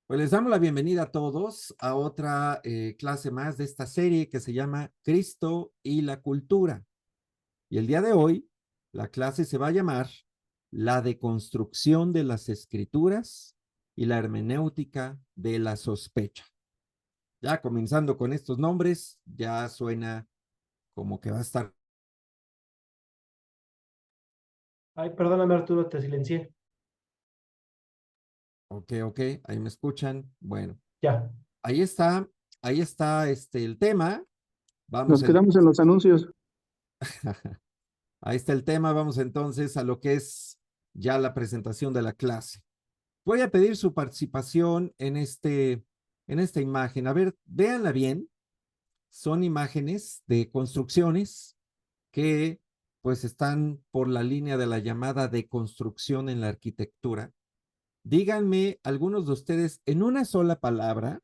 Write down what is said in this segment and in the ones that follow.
Pues les damos la bienvenida a todos a otra clase más de esta serie que se llama Cristo y la cultura. Y el día de hoy, la clase se va a llamar La deconstrucción de las escrituras y la hermenéutica de la sospecha. Ya comenzando con estos nombres, ya suena como que va a estar. Ay, perdóname, Arturo, te silencié. Ok, ahí me escuchan. Bueno, Ya. ahí está, el tema. Vamos Nos quedamos en los anuncios. Ahí está el tema. Vamos entonces a lo que es ya la presentación de la clase. Voy a pedir su participación en esta imagen. A ver, véanla bien. Son imágenes de construcciones que pues están por la línea de la llamada deconstrucción en la arquitectura. Díganme algunos de ustedes en una sola palabra,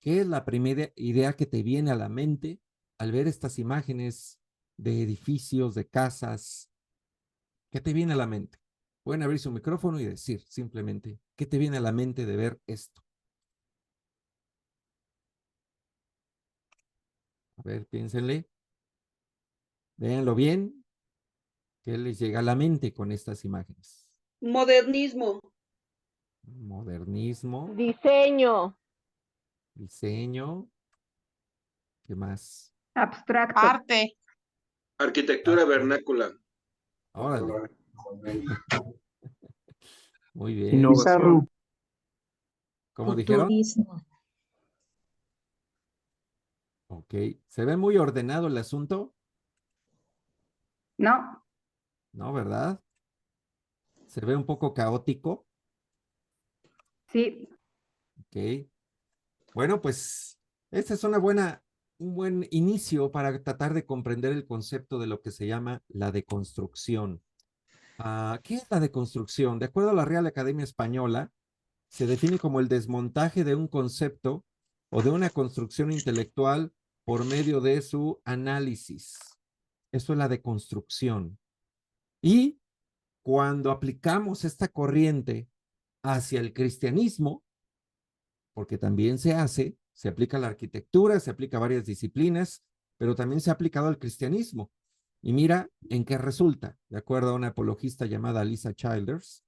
¿qué es la primera idea que te viene a la mente al ver estas imágenes de edificios, de casas? ¿Qué te viene a la mente? Pueden abrir su micrófono y decir simplemente, ¿qué te viene a la mente de ver esto? A ver, piénsenle, véanlo bien, ¿qué les llega a la mente con estas imágenes? Modernismo. Modernismo, Diseño. diseño, ¿qué más? Abstracto. Arte. Arquitectura vernácula. Órale, muy bien. Innovación. ¿Cómo dijeron? Futurismo. Ok, ¿se ve muy ordenado el asunto? No. ¿No, verdad? ¿Se ve un poco caótico? Sí. Ok. Bueno, pues esta es un buen inicio para tratar de comprender el concepto de lo que se llama la deconstrucción. ¿Qué es la deconstrucción? De acuerdo a la Real Academia Española, se define como el desmontaje de un concepto o de una construcción intelectual por medio de su análisis. Eso es la deconstrucción. Y cuando aplicamos esta corriente hacia el cristianismo, porque también se aplica a la arquitectura, se aplica a varias disciplinas, pero también se ha aplicado al cristianismo. Y mira en qué resulta, de acuerdo a una apologista llamada Lisa Childers,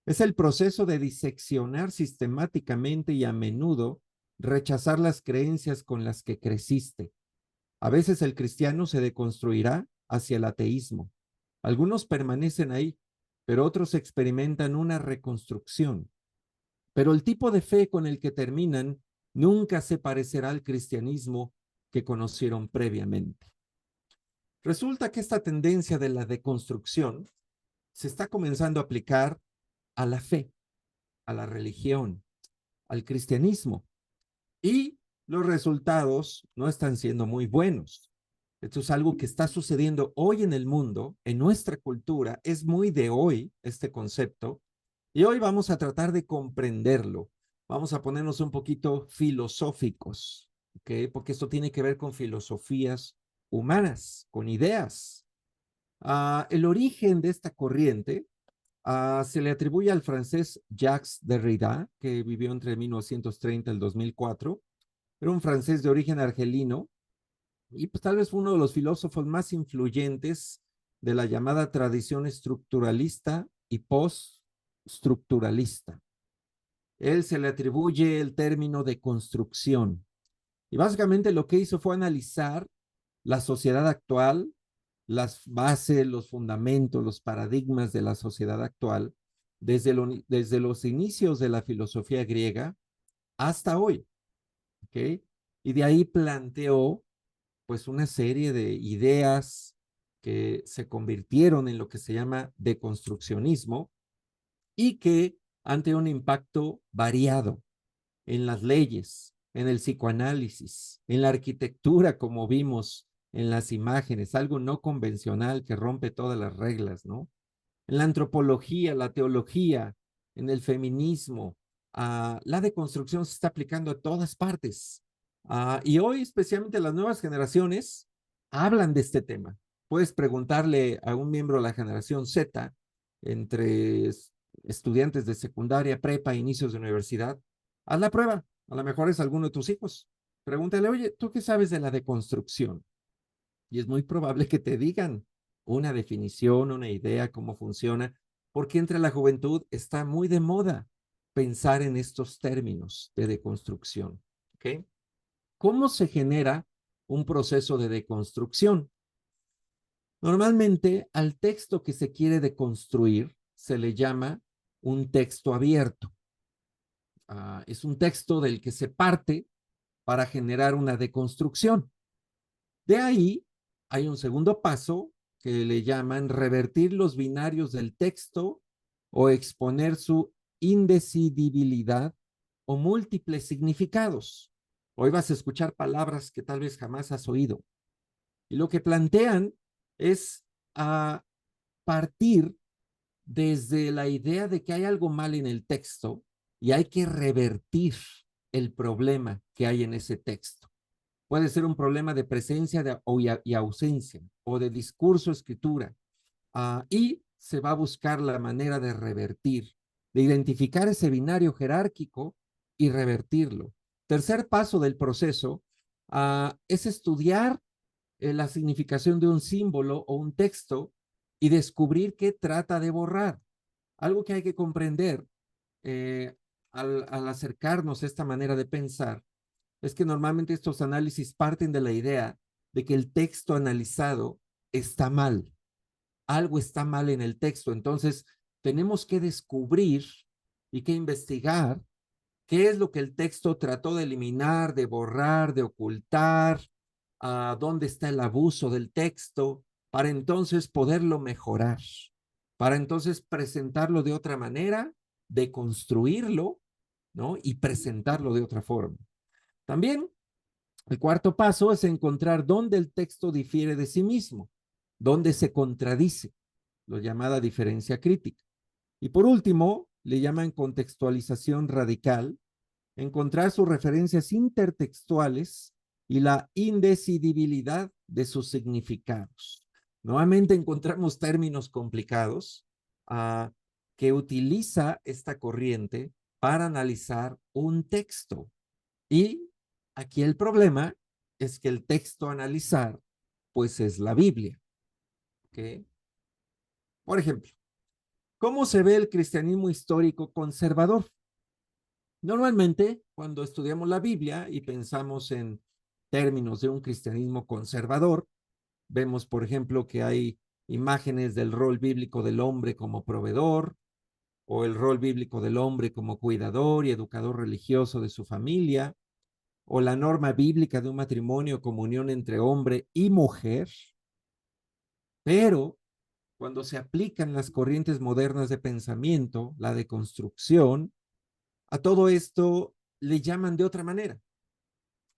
es el proceso de diseccionar sistemáticamente y a menudo rechazar las creencias con las que creciste. A veces el cristiano se deconstruirá hacia el ateísmo. Algunos permanecen ahí, pero otros experimentan una reconstrucción. Pero el tipo de fe con el que terminan nunca se parecerá al cristianismo que conocieron previamente. Resulta que esta tendencia de la deconstrucción se está comenzando a aplicar a la fe, a la religión, al cristianismo, y los resultados no están siendo muy buenos. Esto es algo que está sucediendo hoy en el mundo, en nuestra cultura, es muy de hoy este concepto, y hoy vamos a tratar de comprenderlo. Vamos a ponernos un poquito filosóficos, ¿ok? Porque esto tiene que ver con filosofías humanas, con ideas. El origen de esta corriente se le atribuye al francés Jacques Derrida, que vivió entre 1930 y el 2004. Era un francés de origen argelino y pues tal vez fue uno de los filósofos más influyentes de la llamada tradición estructuralista y post-estructuralista. Él se le atribuye el término de construcción. Y básicamente lo que hizo fue analizar la sociedad actual, las bases, los fundamentos, los paradigmas de la sociedad actual, desde los inicios de la filosofía griega hasta hoy. ¿Ok? Y de ahí planteó pues una serie de ideas que se convirtieron en lo que se llama deconstruccionismo y que han tenido un impacto variado en las leyes, en el psicoanálisis, en la arquitectura, como vimos en las imágenes, algo no convencional que rompe todas las reglas, ¿no? En la antropología, la teología, en el feminismo, la deconstrucción se está aplicando a todas partes. Y hoy, especialmente las nuevas generaciones, hablan de este tema. Puedes preguntarle a un miembro de la generación Z, entre estudiantes de secundaria, prepa, inicios de universidad, haz la prueba. A lo mejor es alguno de tus hijos. Pregúntale, oye, ¿tú qué sabes de la deconstrucción? Y es muy probable que te digan una definición, una idea, cómo funciona, porque entre la juventud está muy de moda pensar en estos términos de deconstrucción. ¿Ok? ¿Cómo se genera un proceso de deconstrucción? Normalmente al texto que se quiere deconstruir se le llama un texto abierto. Es un texto del que se parte para generar una deconstrucción. De ahí hay un segundo paso que le llaman revertir los binarios del texto o exponer su indecidibilidad o múltiples significados. Hoy vas a escuchar palabras que tal vez jamás has oído. Y lo que plantean es a partir desde la idea de que hay algo mal en el texto y hay que revertir el problema que hay en ese texto. Puede ser un problema de presencia y ausencia o de discurso, escritura. Y se va a buscar la manera de revertir, de identificar ese binario jerárquico y revertirlo. Tercer paso del proceso es estudiar la significación de un símbolo o un texto y descubrir qué trata de borrar. Algo que hay que comprender al acercarnos a esta manera de pensar es que normalmente estos análisis parten de la idea de que el texto analizado está mal. Algo está mal en el texto. Entonces, tenemos que descubrir y que investigar qué es lo que el texto trató de eliminar, de borrar, de ocultar, dónde está el abuso del texto, para entonces poderlo mejorar, para entonces presentarlo de otra manera, deconstruirlo, ¿no? Y presentarlo de otra forma. También el cuarto paso es encontrar dónde el texto difiere de sí mismo, dónde se contradice, lo llamada diferencia crítica. Y por último, le llaman contextualización radical, encontrar sus referencias intertextuales y la indecidibilidad de sus significados. Nuevamente encontramos términos complicados que utiliza esta corriente para analizar un texto. Y aquí el problema es que el texto a analizar, pues es la Biblia. ¿Okay? Por ejemplo, ¿cómo se ve el cristianismo histórico conservador? Normalmente, cuando estudiamos la Biblia y pensamos en términos de un cristianismo conservador, vemos, por ejemplo, que hay imágenes del rol bíblico del hombre como proveedor, o el rol bíblico del hombre como cuidador y educador religioso de su familia, o la norma bíblica de un matrimonio como unión entre hombre y mujer. Pero cuando se aplican las corrientes modernas de pensamiento, la deconstrucción, a todo esto le llaman de otra manera.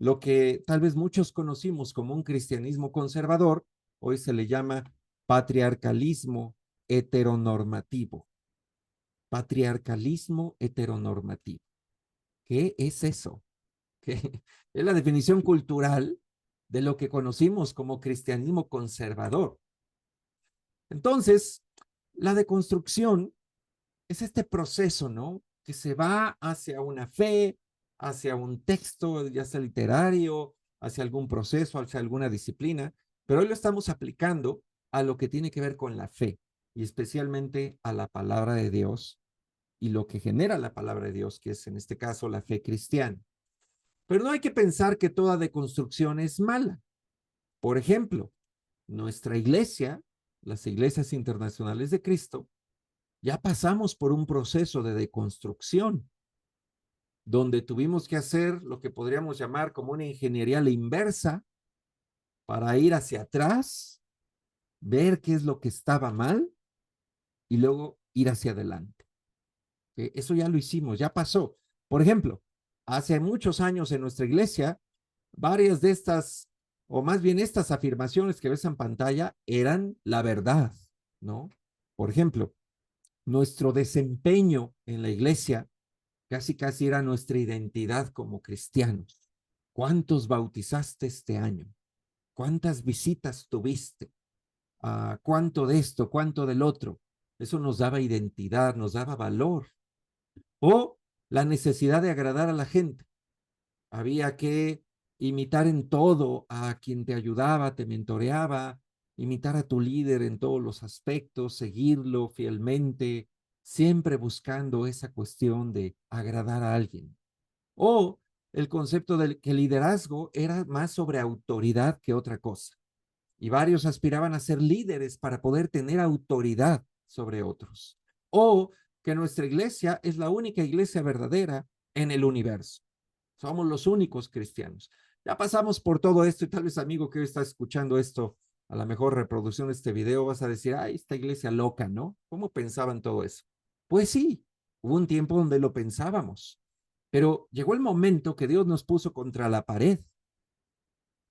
Lo que tal vez muchos conocimos como un cristianismo conservador, hoy se le llama patriarcalismo heteronormativo. Patriarcalismo heteronormativo. ¿Qué es eso? ¿Qué? Es la definición cultural de lo que conocimos como cristianismo conservador. Entonces, la deconstrucción es este proceso, ¿no? Que se va hacia una fe, hacia un texto, ya sea literario, hacia algún proceso, hacia alguna disciplina, pero hoy lo estamos aplicando a lo que tiene que ver con la fe y especialmente a la palabra de Dios y lo que genera la palabra de Dios, que es en este caso la fe cristiana. Pero no hay que pensar que toda deconstrucción es mala. Por ejemplo, nuestra iglesia, las iglesias internacionales de Cristo, ya pasamos por un proceso de deconstrucción, donde tuvimos que hacer lo que podríamos llamar como una ingeniería a la inversa para ir hacia atrás, ver qué es lo que estaba mal y luego ir hacia adelante. Eso ya lo hicimos, ya pasó. Por ejemplo, hace muchos años en nuestra iglesia, varias de estas, o más bien estas afirmaciones que ves en pantalla, eran la verdad, ¿no? Por ejemplo, nuestro desempeño en la iglesia casi era nuestra identidad como cristianos. ¿Cuántos bautizaste este año? ¿Cuántas visitas tuviste? ¿Cuánto de esto? ¿Cuánto del otro? Eso nos daba identidad, nos daba valor. O la necesidad de agradar a la gente. Había que imitar en todo a quien te ayudaba, te mentoreaba, imitar a tu líder en todos los aspectos, seguirlo fielmente, siempre buscando esa cuestión de agradar a alguien. O el concepto de que el liderazgo era más sobre autoridad que otra cosa. Y varios aspiraban a ser líderes para poder tener autoridad sobre otros. O que nuestra iglesia es la única iglesia verdadera en el universo. Somos los únicos cristianos. Ya pasamos por todo esto y tal vez, amigo, que hoy está escuchando esto, a la mejor reproducción de este video, vas a decir, ay, esta iglesia loca, ¿no? ¿Cómo pensaban todo eso? Pues sí, hubo un tiempo donde lo pensábamos, pero llegó el momento que Dios nos puso contra la pared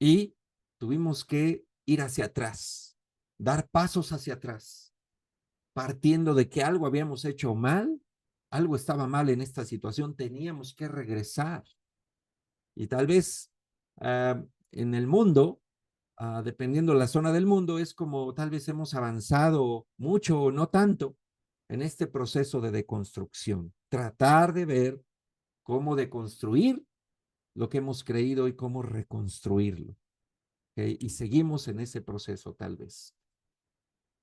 y tuvimos que ir hacia atrás, dar pasos hacia atrás, partiendo de que algo habíamos hecho mal, algo estaba mal en esta situación, teníamos que regresar. Y tal vez en el mundo, dependiendo de la zona del mundo, es como tal vez hemos avanzado mucho o no tanto en este proceso de deconstrucción. Tratar de ver cómo deconstruir lo que hemos creído y cómo reconstruirlo. ¿Okay? Y seguimos en ese proceso tal vez.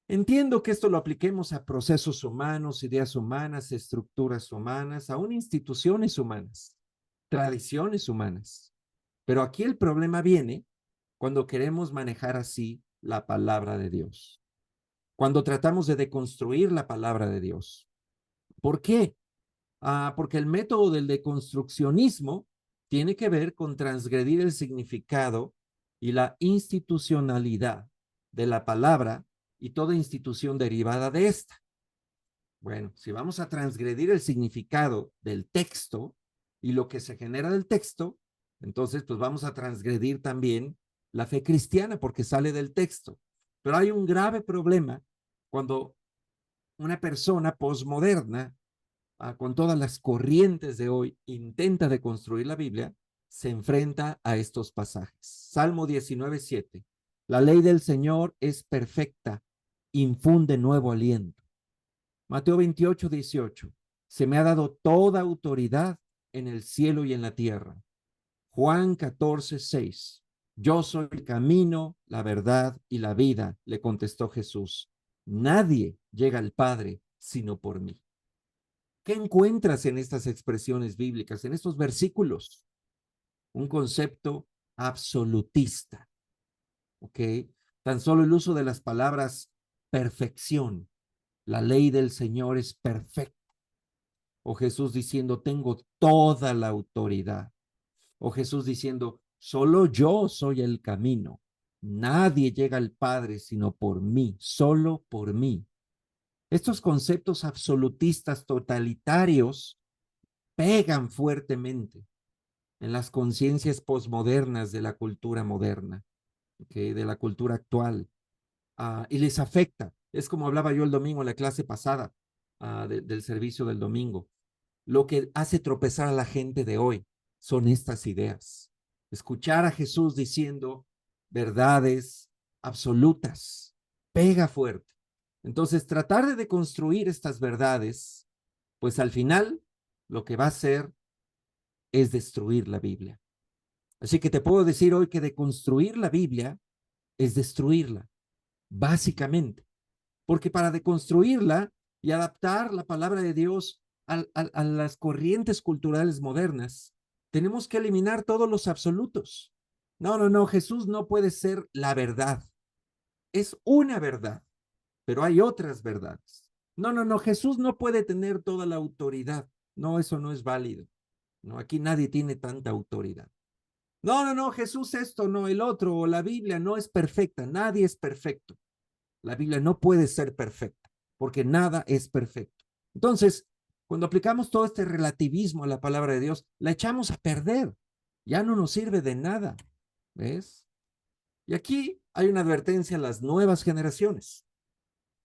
Entiendo que esto lo apliquemos a procesos humanos, ideas humanas, estructuras humanas, aún instituciones humanas, tradiciones humanas. Pero aquí el problema viene cuando queremos manejar así la palabra de Dios, cuando tratamos de deconstruir la palabra de Dios. ¿Por qué? Porque el método del deconstruccionismo tiene que ver con transgredir el significado y la institucionalidad de la palabra y toda institución derivada de esta. Bueno, si vamos a transgredir el significado del texto y lo que se genera del texto, entonces pues vamos a transgredir también la fe cristiana porque sale del texto. Pero hay un grave problema cuando una persona posmoderna, con todas las corrientes de hoy, intenta deconstruir la Biblia, se enfrenta a estos pasajes. Salmo 19:7. La ley del Señor es perfecta, infunde nuevo aliento. Mateo 28:18. Se me ha dado toda autoridad en el cielo y en la tierra. Juan 14:6. Yo soy el camino, la verdad y la vida, le contestó Jesús. Nadie llega al Padre sino por mí. ¿Qué encuentras en estas expresiones bíblicas, en estos versículos? Un concepto absolutista, ¿ok? Tan solo el uso de las palabras perfección. La ley del Señor es perfecta. O Jesús diciendo, tengo toda la autoridad. O Jesús diciendo, solo yo soy el camino. Nadie llega al Padre sino por mí, solo por mí. Estos conceptos absolutistas totalitarios pegan fuertemente en las conciencias posmodernas de la cultura moderna, ¿okay? De la cultura actual, y les afecta. Es como hablaba yo el domingo en la clase pasada del servicio del domingo. Lo que hace tropezar a la gente de hoy son estas ideas. Escuchar a Jesús diciendo verdades absolutas, pega fuerte. Entonces, tratar de deconstruir estas verdades, pues al final lo que va a hacer es destruir la Biblia. Así que te puedo decir hoy que deconstruir la Biblia es destruirla, básicamente. Porque para deconstruirla y adaptar la palabra de Dios a las corrientes culturales modernas, tenemos que eliminar todos los absolutos. No, Jesús no puede ser la verdad. Es una verdad, pero hay otras verdades. No, Jesús no puede tener toda la autoridad. No, eso no es válido. No, aquí nadie tiene tanta autoridad. No, Jesús esto, no el otro, o la Biblia no es perfecta. Nadie es perfecto. La Biblia no puede ser perfecta, porque nada es perfecto. Entonces, cuando aplicamos todo este relativismo a la palabra de Dios, la echamos a perder. Ya no nos sirve de nada. ¿Ves? Y aquí hay una advertencia a las nuevas generaciones.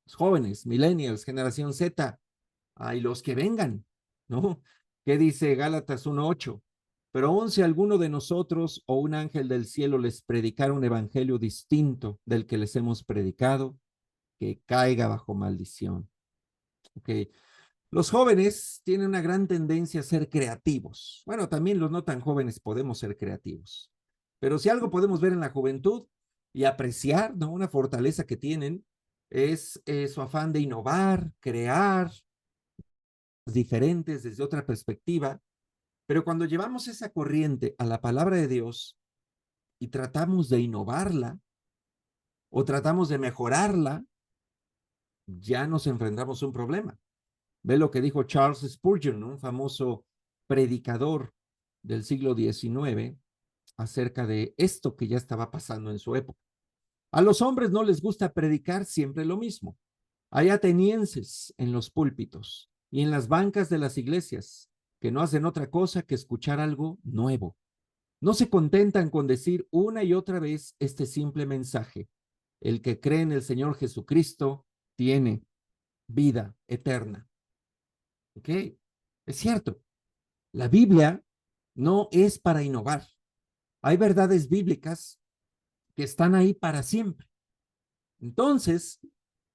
Los jóvenes, millennials, generación Z, y los que vengan, ¿no? ¿Qué dice Gálatas 1:8? Pero aun si alguno de nosotros o un ángel del cielo les predicara un evangelio distinto del que les hemos predicado, que caiga bajo maldición. Ok. Los jóvenes tienen una gran tendencia a ser creativos. Bueno, también los no tan jóvenes podemos ser creativos. Pero si algo podemos ver en la juventud y apreciar, ¿no? Una fortaleza que tienen es su afán de innovar, crear diferentes desde otra perspectiva. Pero cuando llevamos esa corriente a la palabra de Dios y tratamos de innovarla o tratamos de mejorarla, ya nos enfrentamos a un problema. Ve lo que dijo Charles Spurgeon, un famoso predicador del siglo XIX, acerca de esto que ya estaba pasando en su época. A los hombres no les gusta predicar siempre lo mismo. Hay atenienses en los púlpitos y en las bancas de las iglesias que no hacen otra cosa que escuchar algo nuevo. No se contentan con decir una y otra vez este simple mensaje. El que cree en el Señor Jesucristo tiene vida eterna. ¿Ok? Es cierto. La Biblia no es para innovar. Hay verdades bíblicas que están ahí para siempre. Entonces,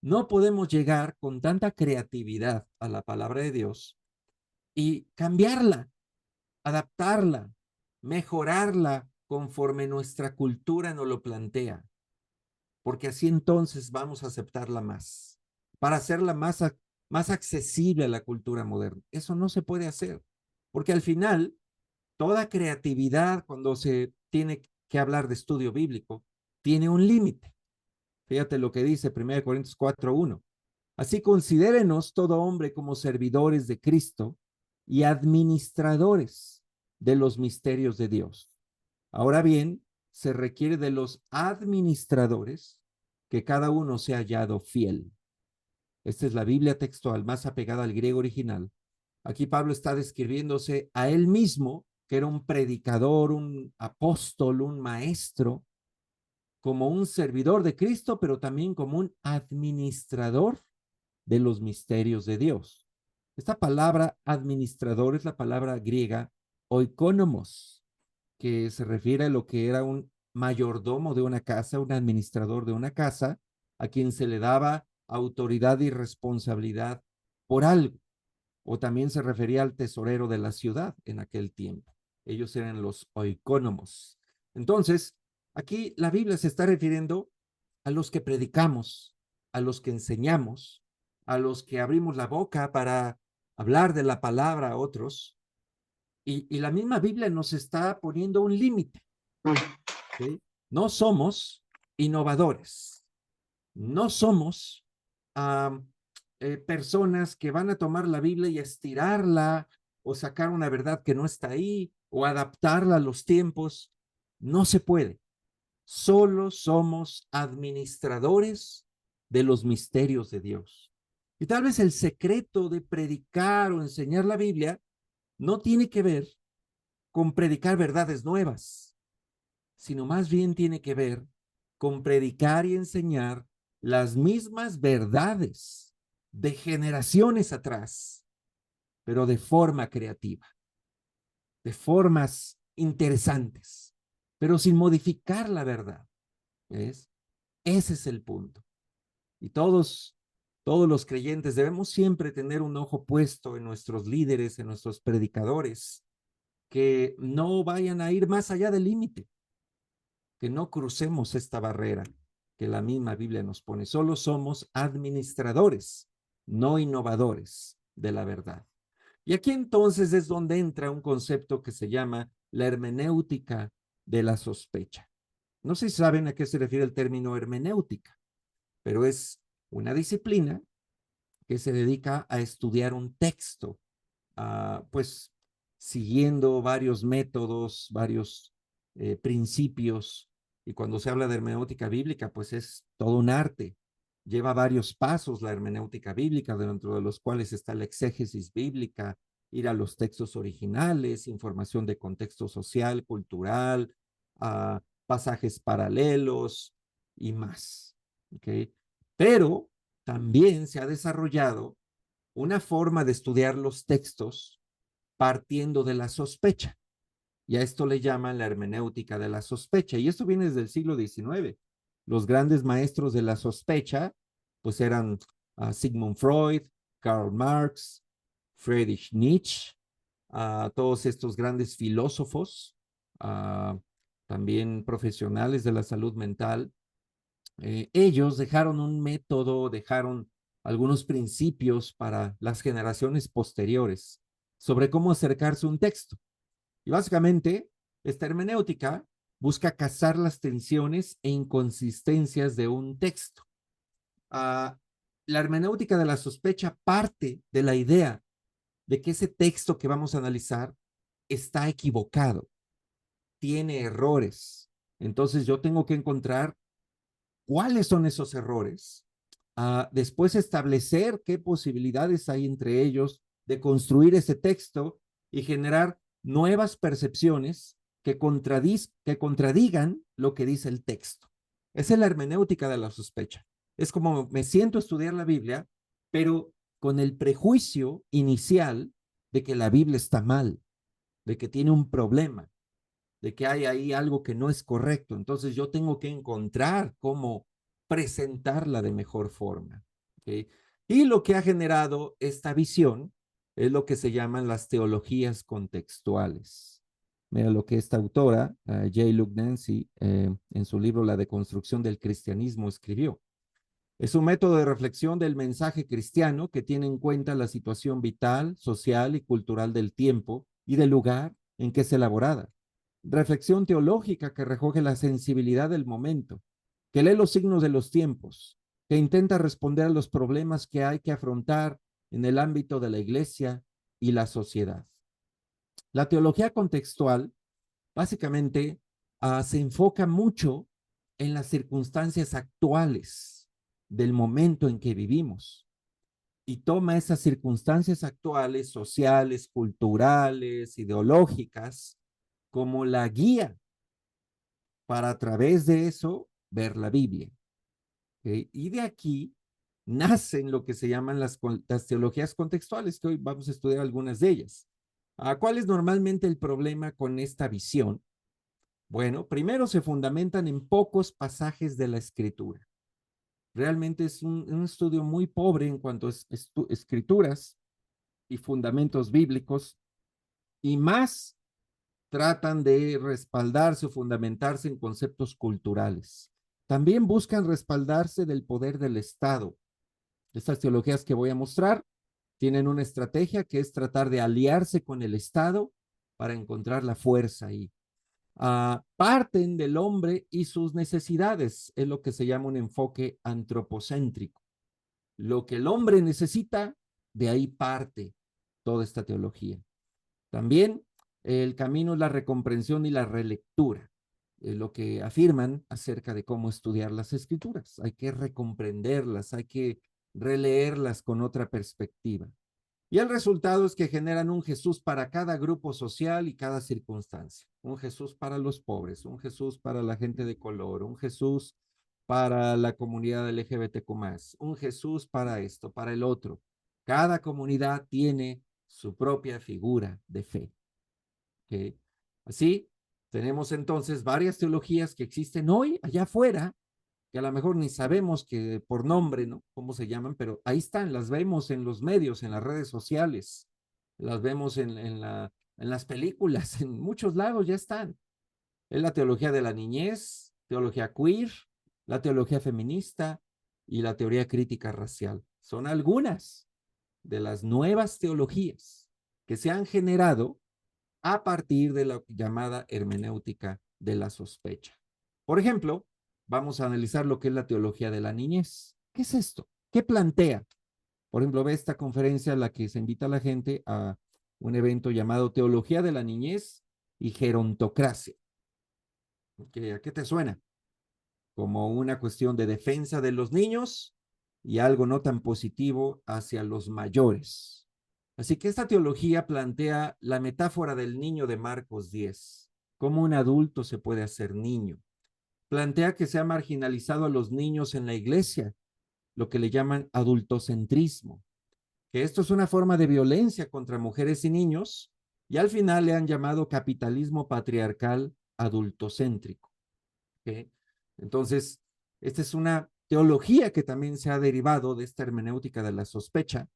no podemos llegar con tanta creatividad a la palabra de Dios y cambiarla, adaptarla, mejorarla conforme nuestra cultura nos lo plantea, porque así entonces vamos a aceptarla más, para hacerla más accesible a la cultura moderna. Eso no se puede hacer, porque al final, toda creatividad, cuando se tiene que hablar de estudio bíblico, tiene un límite. Fíjate lo que dice 1 Corintios 4:1. Así considérenos todo hombre como servidores de Cristo y administradores de los misterios de Dios. Ahora bien, se requiere de los administradores que cada uno sea hallado fiel. Esta es la Biblia textual más apegada al griego original. Aquí Pablo está describiéndose a él mismo, que era un predicador, un apóstol, un maestro, como un servidor de Cristo, pero también como un administrador de los misterios de Dios. Esta palabra administrador es la palabra griega oikonomos, que se refiere a lo que era un mayordomo de una casa, un administrador de una casa, a quien se le daba autoridad y responsabilidad por algo. O también se refería al tesorero de la ciudad en aquel tiempo. Ellos eran los oikónomos. Entonces, aquí la Biblia se está refiriendo a los que predicamos, a los que enseñamos, a los que abrimos la boca para hablar de la palabra a otros. Y la misma Biblia nos está poniendo un límite. ¿Sí? No somos innovadores. No somos personas que van a tomar la Biblia y estirarla o sacar una verdad que no está ahí o adaptarla a los tiempos. No se puede. Solo somos administradores de los misterios de Dios. Y tal vez el secreto de predicar o enseñar la Biblia no tiene que ver con predicar verdades nuevas, sino más bien tiene que ver con predicar y enseñar las mismas verdades de generaciones atrás, pero de forma creativa, de formas interesantes, pero sin modificar la verdad. ¿Ves? Ese es el punto. Y todos los creyentes debemos siempre tener un ojo puesto en nuestros líderes, en nuestros predicadores, que no vayan a ir más allá del límite, que no crucemos esta barrera que la misma Biblia nos pone. Solo somos administradores, no innovadores de la verdad. Y aquí entonces es donde entra un concepto que se llama la hermenéutica de la sospecha. No sé si saben a qué se refiere el término hermenéutica, pero es una disciplina que se dedica a estudiar un texto, pues siguiendo varios métodos, varios principios. Y cuando se habla de hermenéutica bíblica, pues es todo un arte. Lleva varios pasos la hermenéutica bíblica, dentro de los cuales está la exégesis bíblica, ir a los textos originales, información de contexto social, cultural, pasajes paralelos y más. ¿Okay? Pero también se ha desarrollado una forma de estudiar los textos partiendo de la sospecha. Y a esto le llaman la hermenéutica de la sospecha. Y esto viene desde el siglo XIX. Los grandes maestros de la sospecha, pues eran Sigmund Freud, Karl Marx, Friedrich Nietzsche, todos estos grandes filósofos, también profesionales de la salud mental. Ellos dejaron un método, dejaron algunos principios para las generaciones posteriores sobre cómo acercarse a un texto. Y básicamente, esta hermenéutica busca cazar las tensiones e inconsistencias de un texto. La hermenéutica de la sospecha parte de la idea de que ese texto que vamos a analizar está equivocado, tiene errores. Entonces yo tengo que encontrar cuáles son esos errores, después establecer qué posibilidades hay entre ellos de construir ese texto y generar nuevas percepciones que contradigan lo que dice el texto. Esa es la hermenéutica de la sospecha. Es como me siento a estudiar la Biblia, pero con el prejuicio inicial de que la Biblia está mal, de que tiene un problema, de que hay ahí algo que no es correcto. Entonces yo tengo que encontrar cómo presentarla de mejor forma. ¿Okay? Y lo que ha generado esta visión es lo que se llaman las teologías contextuales. Mira lo que esta autora, J. Luke Nancy, en su libro La deconstrucción del cristianismo escribió. Es un método de reflexión del mensaje cristiano que tiene en cuenta la situación vital, social y cultural del tiempo y del lugar en que es elaborada. Reflexión teológica que recoge la sensibilidad del momento, que lee los signos de los tiempos, que intenta responder a los problemas que hay que afrontar en el ámbito de la iglesia y la sociedad. La teología contextual básicamente se enfoca mucho en las circunstancias actuales del momento en que vivimos y toma esas circunstancias actuales, sociales, culturales, ideológicas, como la guía para a través de eso ver la Biblia. ¿Okay? Y de aquí nacen lo que se llaman las teologías contextuales, que hoy vamos a estudiar algunas de ellas. ¿Cuál es normalmente el problema con esta visión? Bueno, primero se fundamentan en pocos pasajes de la Escritura. Realmente es un estudio muy pobre en cuanto a escrituras y fundamentos bíblicos, y más tratan de respaldarse o fundamentarse en conceptos culturales. También buscan respaldarse del poder del Estado. Estas teologías que voy a mostrar tienen una estrategia que es tratar de aliarse con el Estado para encontrar la fuerza ahí. Parten del hombre y sus necesidades, es lo que se llama un enfoque antropocéntrico. Lo que el hombre necesita, de ahí parte toda esta teología. También el camino es la recomprensión y la relectura, lo que afirman acerca de cómo estudiar las escrituras. Hay que recomprenderlas, hay que releerlas con otra perspectiva. Y el resultado es que generan un Jesús para cada grupo social y cada circunstancia. Un Jesús para los pobres, un Jesús para la gente de color, un Jesús para la comunidad LGBTQ+, un Jesús para esto, para el otro. Cada comunidad tiene su propia figura de fe. ¿Okay? Así, tenemos entonces varias teologías que existen hoy allá afuera, que a lo mejor ni sabemos que por nombre, ¿no? ¿Cómo se llaman? Pero ahí están, las vemos en los medios, en las redes sociales, las vemos en las películas, en muchos lados ya están. Es la teología de la niñez, teología queer, la teología feminista y la teoría crítica racial. Son algunas de las nuevas teologías que se han generado a partir de la llamada hermenéutica de la sospecha. Por ejemplo, vamos a analizar lo que es la teología de la niñez. ¿Qué es esto? ¿Qué plantea? Por ejemplo, ve esta conferencia en la que se invita a la gente a un evento llamado Teología de la Niñez y Gerontocracia. ¿Okay? ¿A qué te suena? Como una cuestión de defensa de los niños y algo no tan positivo hacia los mayores. Así que esta teología plantea la metáfora del niño de Marcos 10, cómo un adulto se puede hacer niño. Plantea que se ha marginalizado a los niños en la iglesia, lo que le llaman adultocentrismo, que esto es una forma de violencia contra mujeres y niños, y al final le han llamado capitalismo patriarcal adultocéntrico. ¿Okay? Entonces, esta es una teología que también se ha derivado de esta hermenéutica de la sospecha,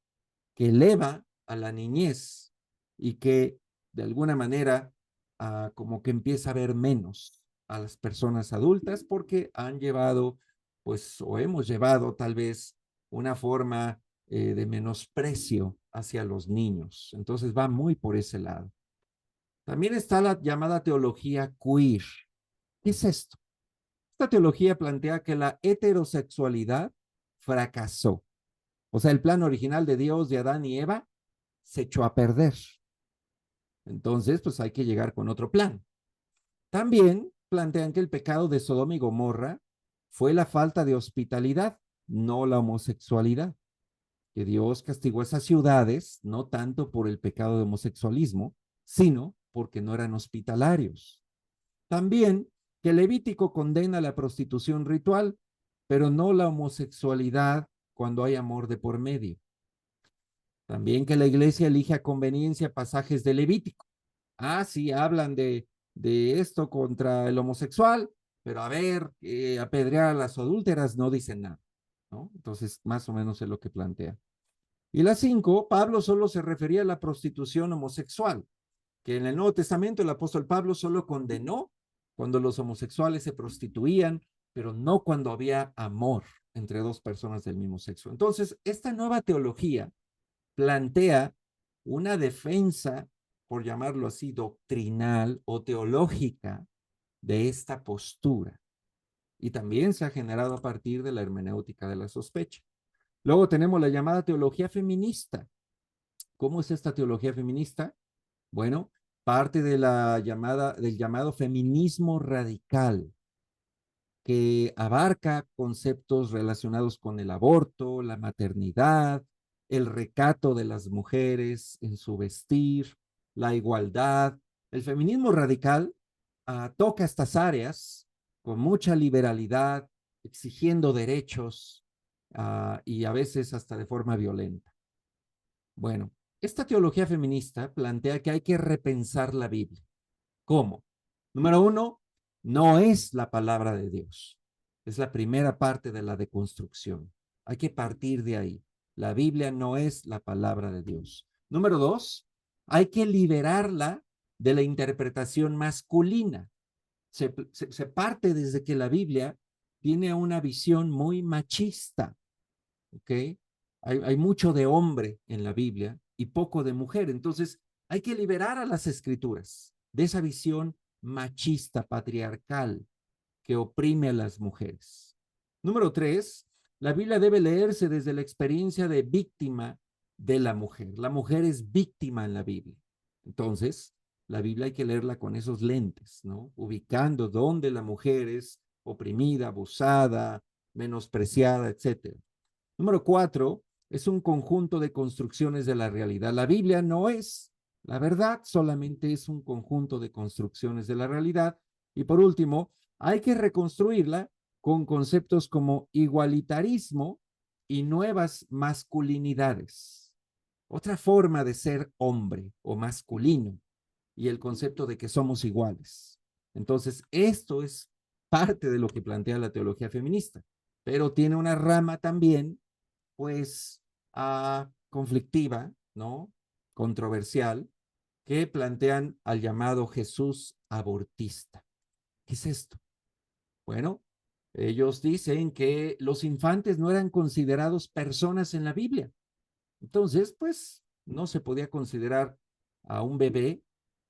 que eleva a la niñez y que de alguna manera como que empieza a ver menos a las personas adultas porque han llevado, pues, o hemos llevado tal vez una forma de menosprecio hacia los niños. Entonces va muy por ese lado. También está la llamada teología queer. ¿Qué es esto? Esta teología plantea que la heterosexualidad fracasó. O sea, el plan original de Dios, de Adán y Eva, se echó a perder. Entonces, pues hay que llegar con otro plan. También plantean que el pecado de Sodoma y Gomorra fue la falta de hospitalidad, no la homosexualidad. Que Dios castigó esas ciudades no tanto por el pecado de homosexualismo, sino porque no eran hospitalarios. También que Levítico condena la prostitución ritual, pero no la homosexualidad cuando hay amor de por medio. También que la iglesia elige a conveniencia pasajes de Levítico. Sí, hablan de esto contra el homosexual, pero a ver, apedrear a las adúlteras no dicen nada, ¿no? Entonces, más o menos es lo que plantea. Y la 5, Pablo solo se refería a la prostitución homosexual, que en el Nuevo Testamento el apóstol Pablo solo condenó cuando los homosexuales se prostituían, pero no cuando había amor entre dos personas del mismo sexo. Entonces, esta nueva teología plantea una defensa, por llamarlo así, doctrinal o teológica de esta postura. Y también se ha generado a partir de la hermenéutica de la sospecha. Luego tenemos la llamada teología feminista. ¿Cómo es esta teología feminista? Bueno, parte de del llamado feminismo radical, que abarca conceptos relacionados con el aborto, la maternidad, el recato de las mujeres en su vestir, la igualdad. El feminismo radical toca estas áreas con mucha liberalidad, exigiendo derechos y a veces hasta de forma violenta. Bueno, esta teología feminista plantea que hay que repensar la Biblia. ¿Cómo? Número 1, no es la palabra de Dios. Es la primera parte de la deconstrucción. Hay que partir de ahí. La Biblia no es la palabra de Dios. Número 2, hay que liberarla de la interpretación masculina. Se parte desde que la Biblia tiene una visión muy machista. ¿Ok? Hay mucho de hombre en la Biblia y poco de mujer. Entonces, hay que liberar a las escrituras de esa visión machista, patriarcal, que oprime a las mujeres. Número 3, la Biblia debe leerse desde la experiencia de víctima de la mujer. La mujer es víctima en la Biblia. Entonces, la Biblia hay que leerla con esos lentes, ¿no? Ubicando dónde la mujer es oprimida, abusada, menospreciada, etcétera. Número 4, es un conjunto de construcciones de la realidad. La Biblia no es la verdad, solamente es un conjunto de construcciones de la realidad. Y por último, hay que reconstruirla con conceptos como igualitarismo y nuevas masculinidades. Otra forma de ser hombre o masculino y el concepto de que somos iguales. Entonces, esto es parte de lo que plantea la teología feminista, pero tiene una rama también pues conflictiva, ¿no? Controversial, que plantean al llamado Jesús abortista. ¿Qué es esto? Bueno, ellos dicen que los infantes no eran considerados personas en la Biblia. Entonces, pues, no se podía considerar a un bebé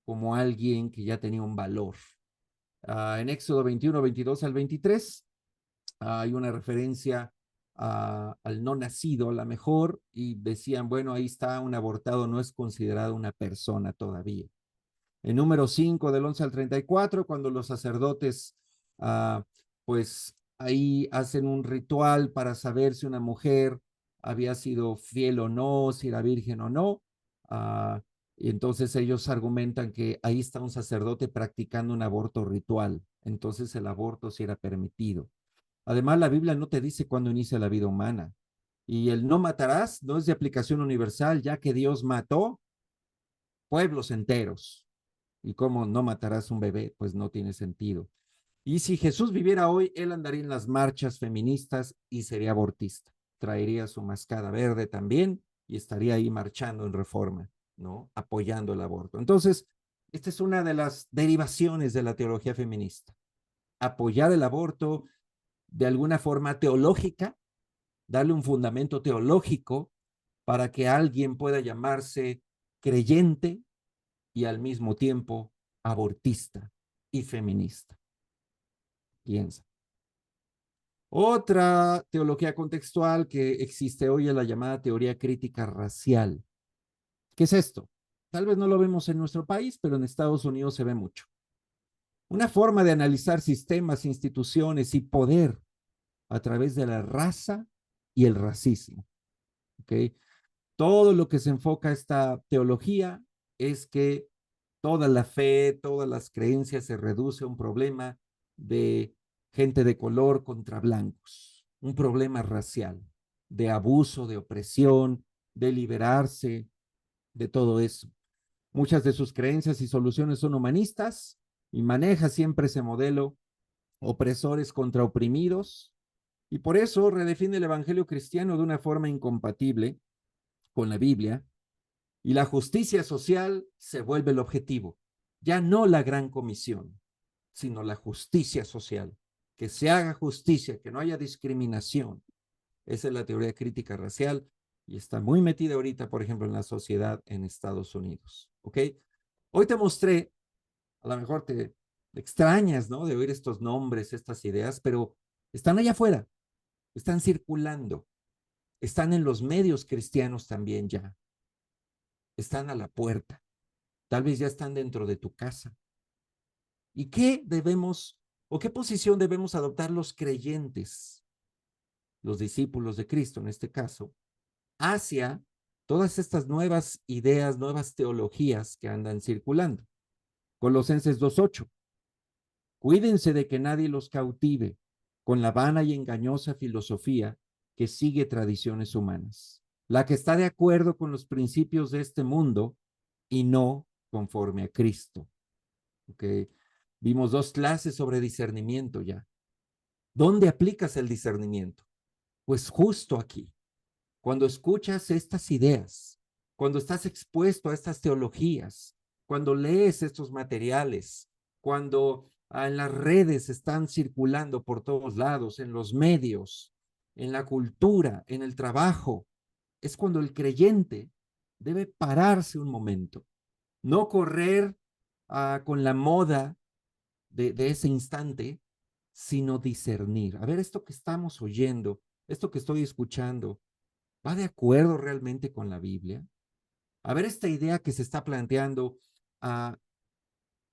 como alguien que ya tenía un valor. En Éxodo 21, 22 al 23, hay una referencia al no nacido, a la mejor, y decían, bueno, ahí está, un abortado no es considerado una persona todavía. En número 5, del 11 al 34, cuando los sacerdotes, pues ahí hacen un ritual para saber si una mujer había sido fiel o no, si era virgen o no, y entonces ellos argumentan que ahí está un sacerdote practicando un aborto ritual, entonces el aborto sí era permitido. Además, la Biblia no te dice cuándo inicia la vida humana. Y el no matarás no es de aplicación universal, ya que Dios mató pueblos enteros. Y cómo no matarás un bebé, pues no tiene sentido. Y si Jesús viviera hoy, él andaría en las marchas feministas y sería abortista. Traería su mascada verde también y estaría ahí marchando en Reforma, ¿no? Apoyando el aborto. Entonces, esta es una de las derivaciones de la teología feminista. Apoyar el aborto de alguna forma teológica, darle un fundamento teológico para que alguien pueda llamarse creyente y al mismo tiempo abortista y feminista. Piensa. Otra teología contextual que existe hoy es la llamada teoría crítica racial. ¿Qué es esto? Tal vez no lo vemos en nuestro país, pero en Estados Unidos se ve mucho. Una forma de analizar sistemas, instituciones y poder a través de la raza y el racismo. ¿Okay? Todo lo que se enfoca a esta teología es que toda la fe, todas las creencias se reduce a un problema de gente de color contra blancos, un problema racial, de abuso, de opresión, de liberarse, de todo eso. Muchas de sus creencias y soluciones son humanistas y maneja siempre ese modelo, opresores contra oprimidos, y por eso redefine el evangelio cristiano de una forma incompatible con la Biblia, y la justicia social se vuelve el objetivo. Ya no la gran comisión, sino la justicia social. Que se haga justicia, que no haya discriminación. Esa es la teoría crítica racial y está muy metida ahorita, por ejemplo, en la sociedad en Estados Unidos. ¿Ok? Hoy te mostré, a lo mejor te extrañas, ¿no? De oír estos nombres, estas ideas, pero están allá afuera, están circulando, están en los medios cristianos también ya, están a la puerta, tal vez ya están dentro de tu casa. ¿Y qué debemos, o qué posición debemos adoptar los creyentes, los discípulos de Cristo en este caso, hacia todas estas nuevas ideas, nuevas teologías que andan circulando? Colosenses 2:8. Cuídense de que nadie los cautive con la vana y engañosa filosofía que sigue tradiciones humanas, la que está de acuerdo con los principios de este mundo y no conforme a Cristo. ¿Okay? Vimos 2 clases sobre discernimiento ya. ¿Dónde aplicas el discernimiento? Pues justo aquí. Cuando escuchas estas ideas, cuando estás expuesto a estas teologías, cuando lees estos materiales, cuando en las redes están circulando por todos lados, en los medios, en la cultura, en el trabajo, es cuando el creyente debe pararse un momento, no correr con la moda de ese instante, sino discernir. A ver, esto que estamos oyendo, esto que estoy escuchando, ¿va de acuerdo realmente con la Biblia? A ver, esta idea que se está planteando,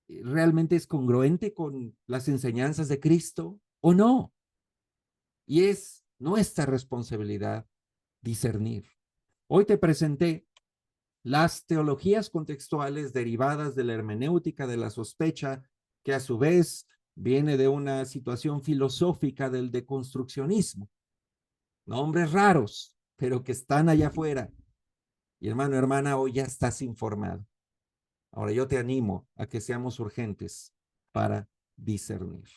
¿realmente es congruente con las enseñanzas de Cristo o no? Y es nuestra responsabilidad discernir. Hoy te presenté las teologías contextuales derivadas de la hermenéutica de la sospecha, que a su vez viene de una situación filosófica del deconstruccionismo. Nombres raros, pero que están allá afuera. Y hermano, hermana, hoy ya estás informado. Ahora yo te animo a que seamos urgentes para discernir.